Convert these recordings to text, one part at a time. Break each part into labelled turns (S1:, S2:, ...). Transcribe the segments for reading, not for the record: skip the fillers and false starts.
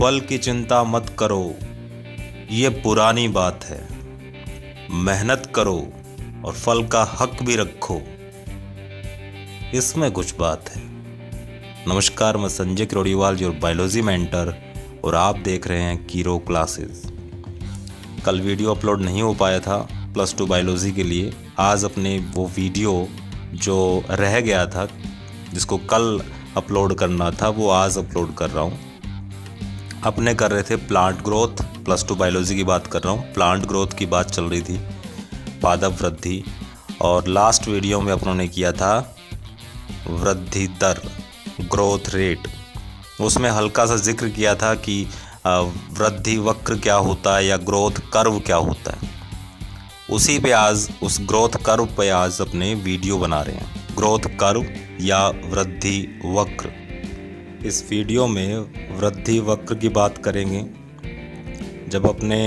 S1: फल की चिंता मत करो, ये पुरानी बात है। मेहनत करो और फल का हक भी रखो, इसमें कुछ बात है। नमस्कार, मैं Sanjay Kirodiwal, your biology mentor, और आप देख रहे हैं कीरो क्लासेस। कल वीडियो अपलोड नहीं हो पाया था +2 बायोलॉजी के लिए। आज अपने वो वीडियो जो रह गया था, जिसको कल अपलोड करना था, वो आज अपलोड कर रहा हूँ। अपने कर रहे थे प्लांट ग्रोथ, +2 बायोलॉजी की बात कर रहा हूँ। प्लांट ग्रोथ की बात चल रही थी, पादप वृद्धि, और लास्ट वीडियो में अपनों ने किया था वृद्धि दर, ग्रोथ रेट। उसमें हल्का सा जिक्र किया था कि वृद्धि वक्र क्या होता है या ग्रोथ कर्व क्या होता है। उसी पे आज, उस ग्रोथ कर्व पे आज अपने वीडियो बना रहे हैं। ग्रोथ कर्व या वृद्धि वक्र। इस वीडियो में वृद्धि वक्र की बात करेंगे। जब अपने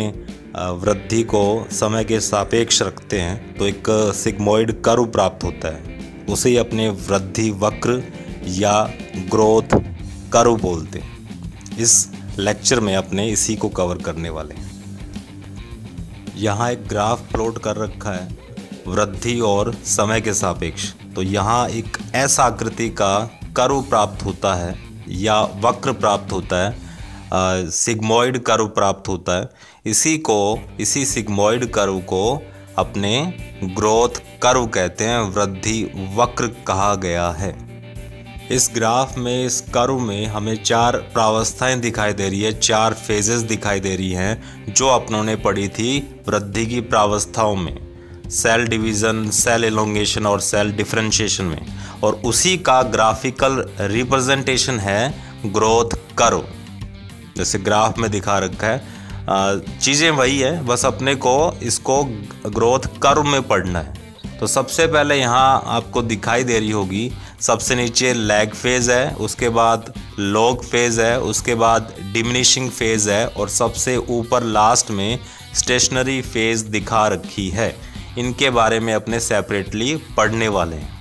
S1: वृद्धि को समय के सापेक्ष रखते हैं तो एक सिग्मोइड कर्व प्राप्त होता है, उसे ही अपने वृद्धि वक्र या ग्रोथ कर्व बोलते हैं। इस लेक्चर में अपने इसी को कवर करने वाले हैं। यहाँ एक ग्राफ प्लॉट कर रखा है वृद्धि और समय के सापेक्ष। तो यहाँ एक ऐसा आकृति का कर्व प्राप्त होता है या वक्र प्राप्त होता है, सिग्मोइड कर्व प्राप्त होता है। इसी सिग्मोइड कर्व को अपने ग्रोथ कर्व कहते हैं, वृद्धि वक्र कहा गया है। इस ग्राफ में, इस कर्व में हमें 4 प्रावस्थाएं दिखाई दे रही है, 4 फेजेस दिखाई दे रही हैं, जो अपनों ने पढ़ी थी वृद्धि की प्रावस्थाओं में, सेल डिवीज़न, सेल एलोंगेशन और सेल डिफरेंशिएशन में। और उसी का ग्राफिकल रिप्रेजेंटेशन है ग्रोथ कर्व। जैसे ग्राफ में दिखा रखा है, चीज़ें वही है, बस अपने को इसको ग्रोथ कर्व में पढ़ना है। तो सबसे पहले यहाँ आपको दिखाई दे रही होगी, सबसे नीचे लैग फेज़ है, उसके बाद लॉग फेज़ है, उसके बाद डिमिनिशिंग फेज़ है, और सबसे ऊपर लास्ट में स्टेशनरी फेज़ दिखा रखी है। इनके बारे में अपने सेपरेटली पढ़ने वाले हैं।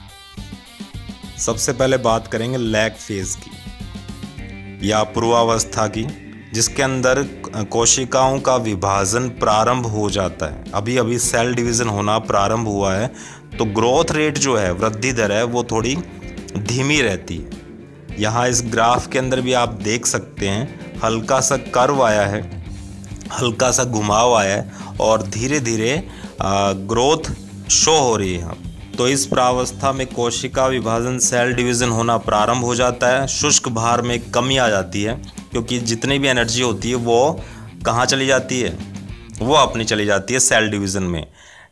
S1: सबसे पहले बात करेंगे लैग फेज़ की या पूर्वावस्था की, जिसके अंदर कोशिकाओं का विभाजन प्रारंभ हो जाता है। अभी अभी सेल डिवीज़न होना प्रारंभ हुआ है, तो ग्रोथ रेट जो है, वृद्धि दर है, वो थोड़ी धीमी रहती है। यहाँ इस ग्राफ के अंदर भी आप देख सकते हैं, हल्का सा कर्व आया है, हल्का सा घुमाव आया है, और धीरे धीरे ग्रोथ शो हो रही है। तो इस प्रावस्था में कोशिका विभाजन, सेल डिवीज़न होना प्रारंभ हो जाता है। शुष्क भार में कमी आ जाती है, क्योंकि जितनी भी एनर्जी होती है वो कहाँ चली जाती है, वो अपनी चली जाती है सेल डिवीज़न में।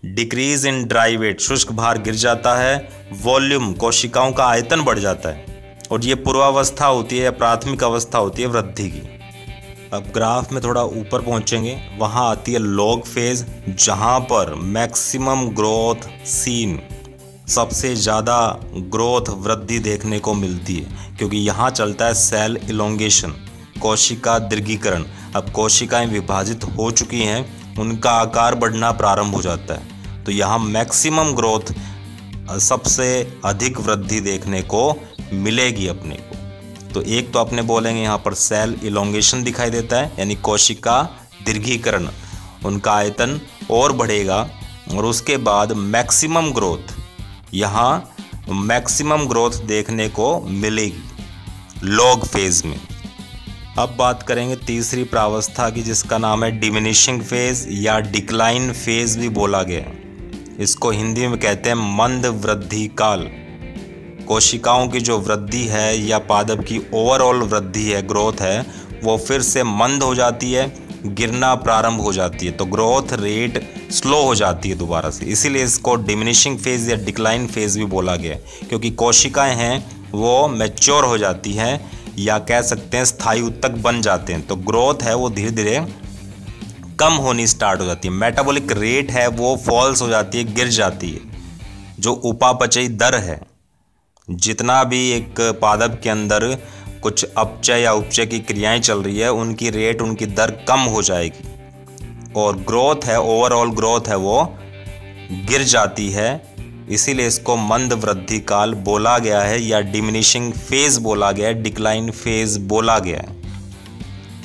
S1: डिक्रीज इन ड्राई वेट, शुष्क भार गिर जाता है। वॉल्यूम, कोशिकाओं का आयतन बढ़ जाता है। और ये पूर्वावस्था होती है, प्राथमिक अवस्था होती है वृद्धि की। अब ग्राफ में थोड़ा ऊपर पहुँचेंगे, वहाँ आती है लॉग फेज़, जहाँ पर मैक्सिमम ग्रोथ सीन, सबसे ज़्यादा ग्रोथ वृद्धि देखने को मिलती है, क्योंकि यहाँ चलता है सेल इलोंगेशन, कोशिका दीर्घीकरण। अब कोशिकाएं विभाजित हो चुकी हैं, उनका आकार बढ़ना प्रारंभ हो जाता है। तो यहाँ मैक्सिमम ग्रोथ, सबसे अधिक वृद्धि देखने को मिलेगी अपने को। तो एक तो अपने बोलेंगे यहाँ पर सेल इलोंगेशन दिखाई देता है, यानी कोशिका दीर्घीकरण, उनका आयतन और बढ़ेगा। और उसके बाद मैक्सिमम ग्रोथ, यहाँ मैक्सिमम ग्रोथ देखने को मिलेगी लॉग फेज़ में। अब बात करेंगे तीसरी प्रावस्था की, जिसका नाम है डिमिनिशिंग फेज़ या डिक्लाइन फेज़ भी बोला गया है। इसको हिंदी में कहते हैं मंद वृद्धि काल। कोशिकाओं की जो वृद्धि है या पादप की ओवरऑल वृद्धि है, ग्रोथ है, वो फिर से मंद हो जाती है, गिरना प्रारंभ हो जाती है। तो ग्रोथ रेट स्लो हो जाती है दोबारा से। इसीलिए इसको डिमिनिशिंग फेज़ या डिक्लाइन फेज़ भी बोला गया है, क्योंकि कोशिकाएं हैं वो मैच्योर हो जाती हैं, या कह सकते हैं स्थायी ऊतक बन जाते हैं। तो ग्रोथ है वो धीरे धीरे कम होनी स्टार्ट हो जाती है। मेटाबॉलिक रेट है वो फॉल्स हो जाती है, गिर जाती है। जो उपापचयी दर है, जितना भी एक पादप के अंदर कुछ अपचय या उपचय की क्रियाएं चल रही है, उनकी रेट, उनकी दर कम हो जाएगी, और ग्रोथ है, ओवरऑल ग्रोथ है वो गिर जाती है। इसीलिए इसको मंद वृद्धि काल बोला गया है या डिमिनिशिंग फेज़ बोला गया है, डिक्लाइन फेज़ बोला गया है।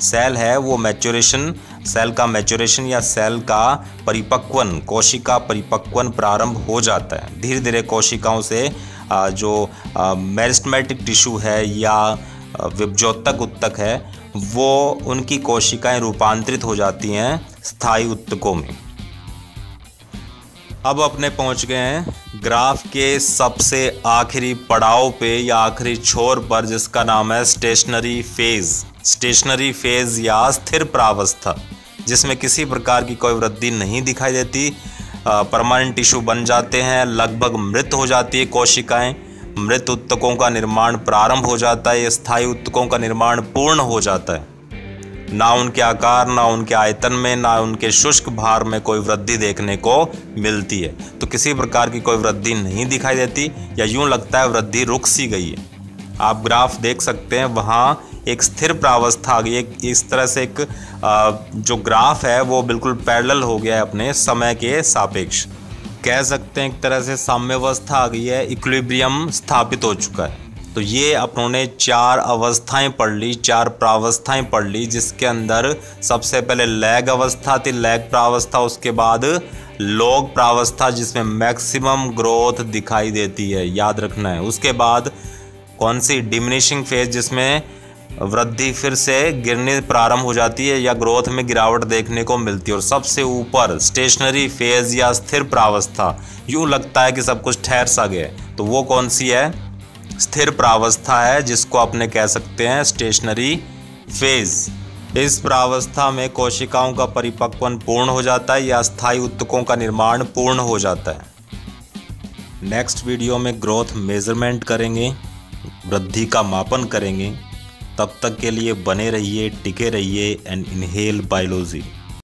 S1: सेल है वो मैच्योरेशन, सेल का मैच्योरेशन या सेल का परिपक्वन, कोशिका परिपक्वन प्रारंभ हो जाता है। धीरे धीरे कोशिकाओं से जो मेरिस्टेमेटिक टिश्यू है या विभजोतक उत्तक है वो उनकी कोशिकाएं रूपांतरित हो जाती हैं स्थायी उत्तकों में। अब अपने पहुंच गए हैं ग्राफ के सबसे आखिरी पड़ाव पे या आखिरी छोर पर, जिसका नाम है स्टेशनरी फेज। स्टेशनरी फेज या स्थिर प्रावस्था, जिसमें किसी प्रकार की कोई वृद्धि नहीं दिखाई देती, परमानेंट टिश्यू बन जाते हैं, लगभग मृत हो जाती है कोशिकाएं, मृत उत्तकों का निर्माण प्रारंभ हो जाता है, स्थायी उत्तकों का निर्माण पूर्ण हो जाता है। ना उनके आकार, ना उनके आयतन में, ना उनके शुष्क भार में कोई वृद्धि देखने को मिलती है। तो किसी प्रकार की कोई वृद्धि नहीं दिखाई देती या यूं लगता है वृद्धि रुक सी गई है। आप ग्राफ देख सकते हैं, वहाँ एक स्थिर प्रावस्था आ गई है। इस तरह से एक जो ग्राफ है वो बिल्कुल पैरेलल हो गया है अपने समय के सापेक्ष। कह सकते हैं एक तरह से साम्यावस्था आ गई है, इक्विलिब्रियम स्थापित हो चुका है। तो ये अपनों ने 4 अवस्थाएं पढ़ ली, 4 प्रावस्थाएं पढ़ ली, जिसके अंदर सबसे पहले लैग अवस्था थी, लैग प्रावस्था, उसके बाद लॉग प्रावस्था जिसमें मैक्सिमम ग्रोथ दिखाई देती है, याद रखना है। उसके बाद कौन सी डिमिनिशिंग फेज, जिसमें वृद्धि फिर से गिरने प्रारंभ हो जाती है या ग्रोथ में गिरावट देखने को मिलती है। और सबसे ऊपर स्टेशनरी फेज या स्थिर प्रावस्था, यूँ लगता है कि सब कुछ ठहर सा गया है, तो वो कौन सी है? स्थिर प्रावस्था है, जिसको अपने कह सकते हैं स्टेशनरी फेज। इस प्रावस्था में कोशिकाओं का परिपक्वन पूर्ण हो जाता है या स्थायी उत्तकों का निर्माण पूर्ण हो जाता है। नेक्स्ट वीडियो में ग्रोथ मेजरमेंट करेंगे, वृद्धि का मापन करेंगे। तब तक के लिए बने रहिए, टिके रहिए एंड इनहेल बायोलॉजी।